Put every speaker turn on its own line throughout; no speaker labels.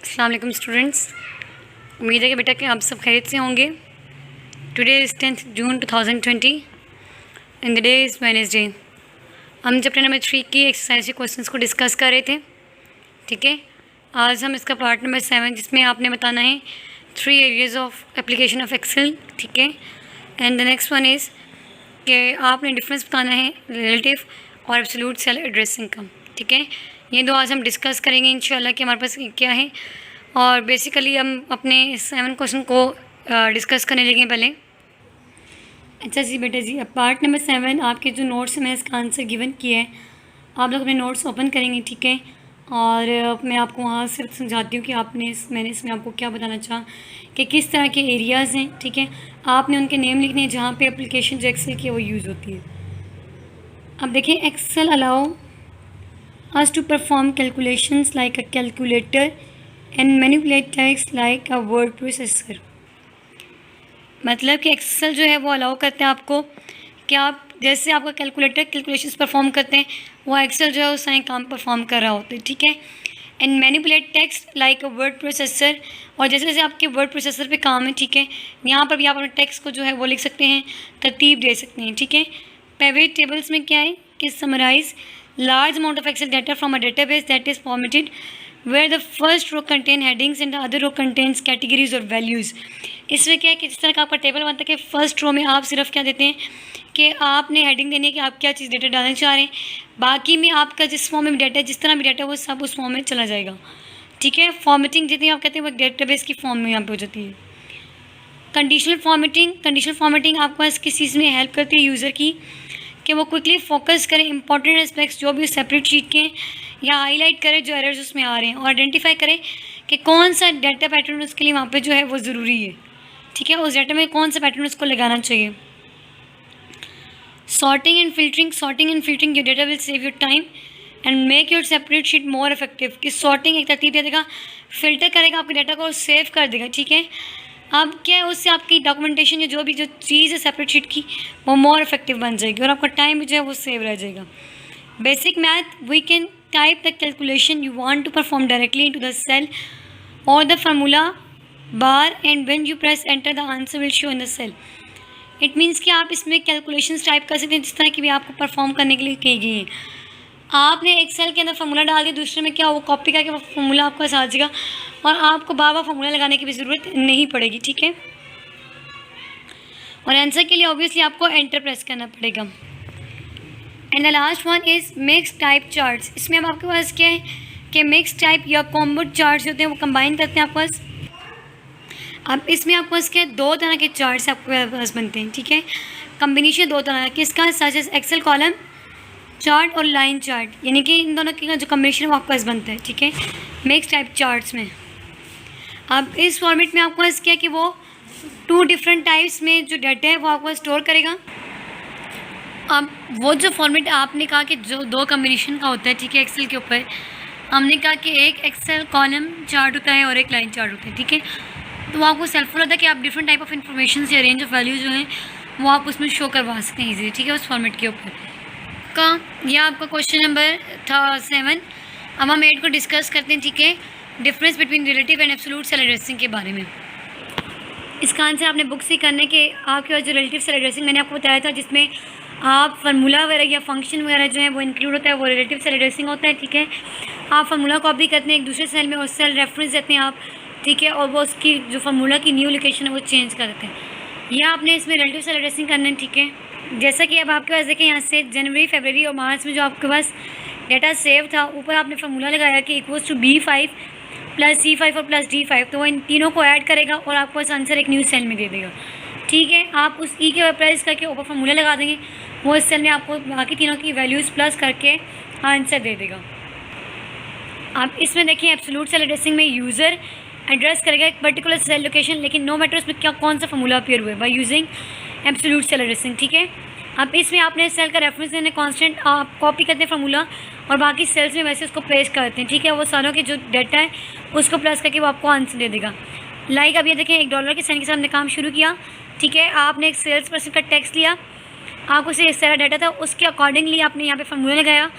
अस्सलाम वालेकुम स्टूडेंट्स। उम्मीद है कि बेटा कि आप सब खैरियत से होंगे। Today is 10th June 2020 and the day is Wednesday. हम चैप्टर नंबर 3 की एक्सरसाइज के क्वेश्चंस को डिस्कस कर रहे थे। ठीक है, आज हम इसका पार्ट नंबर 7 जिसमें आपने बताना है 3 areas of application of Excel. ठीक है, and the next one is कि आपने डिफरेंस बताना है रिलेटिव और एब्सोल्यूट सेल एड्रेसिंग का। ठीक है, ये दो आज हम डिस्कस करेंगे इंशाल्लाह कि हमारे पास क्या है। और बेसिकली हम अपने 7 क्वेश्चन को डिस्कस करने लगे पहले। अच्छा जी बेटा जी, अब पार्ट नंबर 7 आपके जो नोट्स हैं मैंने इसका आंसर गिवन किया है। आप लोग अपने नोट्स ओपन करेंगे। ठीक है, और मैं आपको वहाँ सिर्फ समझाती हूँ कि मैंने इसमें आपको क्या बताना चाहा कि किस तरह के एरियाज़ हैं। ठीक है, आपने उनके नेम लिखने हैं जहाँ पे एप्लीकेशन जो एक्सेल की वो यूज़ होती है। अब देखिए, Excel allow us to perform calculations like a calculator and manipulate text like a word processor। मतलब कि एक्सेल जो है वो अलाउ करते हैं आपको कि आप जैसे आपका कैलकुलेटर कैलकुलेशंस परफॉर्म करते हैं, वो एक्सेल जो है उस तरह काम परफॉर्म कर रहा होता है। ठीक है, and manipulate text like a word processor, और जैसे जैसे आपके वर्ड प्रोसेसर पे काम है। ठीक है, यहाँ पर भी आप अपने टेक्स्ट को जो है वो लिख सकते हैं, तरतीब दे सकते हैं। ठीक है, पिवट टेबल्स में क्या है कि summarise large amount of Excel data from a database that is formatted where the first row contain headings and the other row contains categories or values। इसमें क्या है कि जिस तरह का आपका टेबल बनता है कि फर्स्ट रो में आप सिर्फ क्या देते हैं कि आपने हेडिंग देनी है कि आप क्या चीज़ डेटा डालना चाह रहे हैं, बाकी में आपका जिस फॉर्म में डाटा है, जिस तरह भी डाटा है वो सब उस फॉर्म में चला जाएगा। ठीक है, फॉर्मेटिंग जितनी आप कहते हैं वो डेटाबेस की फॉर्म में यहाँ पे हो जाती है। कंडीशनल फॉर्मेटिंग आपको किस चीज़ में हेल्प करती है यूज़र की कि वो क्विकली फोकस करें इंपॉर्टेंट एस्पेक्ट्स जो भी सेपरेट शीट के, या हाईलाइट करें जो एरर्स उसमें आ रहे हैं, और आइडेंटिफाई करें कि कौन सा डाटा पैटर्न उसके लिए वहाँ पे जो है वो ज़रूरी है। ठीक है, उस डाटा में कौन सा पैटर्न उसको लगाना चाहिए। Sorting and filtering your data will save your time and make your separate sheet more effective. कि सॉर्टिंग एक तरतीब दे देगा, फिल्टर करेगा आपके डाटा को और सेव कर देगा। ठीक है, अब क्या है उससे आपकी डॉक्यूमेंटेशन या जो चीज़ है सेपरेट शीट की वो मोर इफेक्टिव बन जाएगी और आपका टाइम भी जो है वो सेव रह जाएगा। Basic math, we can type the calculation you want to perform directly into the cell or the formula bar and when you press enter the answer will show in the cell. It means कि आप इसमें calculations type कर सकते हैं जिस तरह की भी आपको परफॉर्म करने के लिए कही गई है। आपने एक सेल के अंदर फार्मूला डाल दिया, दूसरे में क्या वो कॉपी करके वो फार्मूला आपको आ जाएगा और आपको बार बार फार्मूला लगाने की भी ज़रूरत नहीं पड़ेगी। ठीक है, और आंसर के लिए ऑब्वियसली आपको एंटर प्रेस करना पड़ेगा। And the last one is mix type charts. इसमें अब आपके पास क्या है कि मिक्स टाइप या कॉम्बो चार्ट्स होते हैं वो कंबाइन करते हैं आपके पास। अब इसमें आपके पास क्या 2 तरह के चार्ट्स आपके पास बनते हैं। ठीक है, कम्बिनेशन 2 तरह के इसका such as Excel column chart और लाइन चार्ट, यानी कि इन दोनों का जो कम्बिनेशन वो आपके पास बनता है। ठीक है, मिक्स टाइप चार्ट्स में अब इस फॉर्मेट में आपको क्या है कि वो 2 डिफरेंट टाइप्स में जो डाटा है वो आपको स्टोर करेगा। अब वो जो फॉर्मेट आपने कहा कि जो 2 कम्बिनेशन का होता है, ठीक है, एक्सेल के ऊपर हमने कहा कि एक एक्सेल कॉलम चार्ट होता है और एक लाइन चार्ट होता है। ठीक है, तो वो आपको हेल्पफुल होता है कि आप डिफरेंट टाइप ऑफ इन्फॉर्मेशन या रेंज ऑफ वैल्यूज जो हैं वो आप उसमें शो करवा सकते हैं ईजी। ठीक है, उस फॉर्मेट के ऊपर का यह आपका क्वेश्चन नंबर था 7। अब हम 8 को डिस्कस करते हैं। ठीक है, difference between relative and absolute cell addressing के बारे में। इसका आंसर आपने बुक से करने के आपके पास जो रिलेटिव सेल एड्रेसिंग मैंने आपको बताया था जिसमें आप फार्मूला वगैरह या फंक्शन वगैरह जो है वो इंक्लूड होता है, वो रिलेटिव सेल एड्रेसिंग होता है। ठीक है, आप फार्मूला कॉपी करते हैं एक दूसरे सेल में और सेल रेफरेंस देते हैं आप। ठीक है, और वो उसकी जो फार्मूला की न्यू लोकेशन है वो चेंज कर देते हैं। यह आपने इसमें रिलेटिव सेल एड्रेसिंग करना है। ठीक है, जैसा कि अब आपके पास देखें यहाँ से जनवरी, फरवरी और मार्च में जो आपके पास डाटा सेव था, ऊपर आपने फार्मूला लगाया कि equals to B5 plus C5 और प्लस D5, तो वो इन तीनों को ऐड करेगा और आपको इस आंसर एक न्यू सेल में दे देगा। ठीक है, आप उस ई के प्रेस करके ऊपर फार्मूला लगा देंगे, वो इस सेल में आपको बाकी तीनों की वैल्यूज़ प्लस करके आंसर दे देगा। आप इसमें देखिए एब्सोल्यूट सेल एड्रेसिंग में यूज़र एड्रेस करेगा एक पर्टिकुलर सेल लोकेशन, लेकिन नो मैटर उसमें क्या कौन सा फार्मूला अपीयर हुआ है by using absolute cell addressing. ठीक है, अब इसमें आपने सेल का रेफरेंस देने कॉन्स्टेंट आप कॉपी करते हैं फार्मूला और बाकी सेल्स में वैसे उसको प्लेस करते हैं। ठीक है, वो सारों के जो डाटा है उसको प्लस करके वो आपको आंसर दे देगा। लाइक अब ये देखें $1 के साइन के साथ हमने काम शुरू किया। ठीक है, आपने एक सेल्स पर्सन का टेक्स्ट लिया, आपको से सारा डाटा था उसके अकॉर्डिंगली आपने यहाँ पे फार्मूला लगाया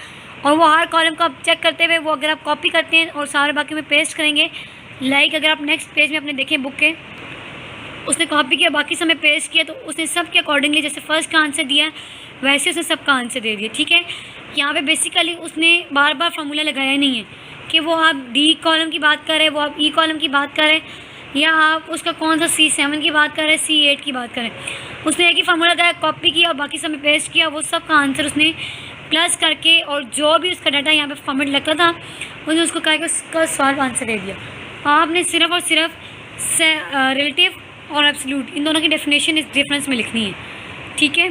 और वो हर कॉलम को आप चेक करते हुए वो अगर आप कॉपी करते हैं और सारे बाकी में पेस्ट करेंगे लाइक अगर आप नेक्स्ट पेज में अपने देखें बुक के, उसने कॉपी किया, बाकी समय पेस्ट किया, तो उसने सब के अकॉर्डिंगली जैसे फर्स्ट का आंसर दिया वैसे उसने सबका आंसर दे दिया। ठीक है, यहाँ पे बेसिकली उसने बार बार फार्मूला लगाया नहीं है कि वो आप डी कॉलम की बात करें, वो आप ई कॉलम की बात करें, या आप उसका कौन सा C7 की बात करें, C8 की बात करें। उसने एक ही फार्मूला लगाया, कॉपी किया और बाकी समय पेस्ट किया, वो सब का आंसर उसने प्लस करके और जो भी उसका डाटा यहाँ पे फॉर्मेट लगता था उसने उसको कहा कि उसका सॉल्व आंसर दे दिया। आपने सिर्फ और सिर्फ रिलेटिव और एब्सोल्यूट इन दोनों की डेफिनेशन इस डिफरेंस में लिखनी है। ठीक है,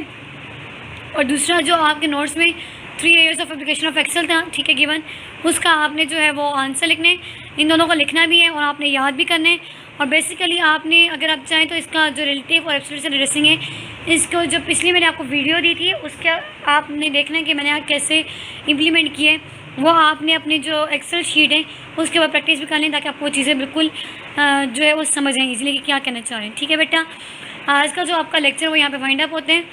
और दूसरा जो आपके नोट्स में 3 areas of application of Excel था, ठीक है, गिवन, उसका आपने जो है वो आंसर लिखने, इन दोनों को लिखना भी है और आपने याद भी करना है। और बेसिकली आपने अगर आप चाहें तो इसका जो रिलेटिव और एब्सोल्यूट से एड्रेसिंग है, इसको जो पिछली मैंने आपको वीडियो दी थी उसका आपने देखना है कि मैंने कैसे इम्प्लीमेंट किए, वो आपने अपनी जो एक्सेल शीट है उसके ऊपर प्रैक्टिस भी कर लें ताकि आपको चीज़ें बिल्कुल जो है वो समझ आएँ इजीली कि क्या कहना चाह रहे हैं। ठीक है बेटा, आज का जो आपका लेक्चर वो यहाँ पे वाइंड अप होते हैं।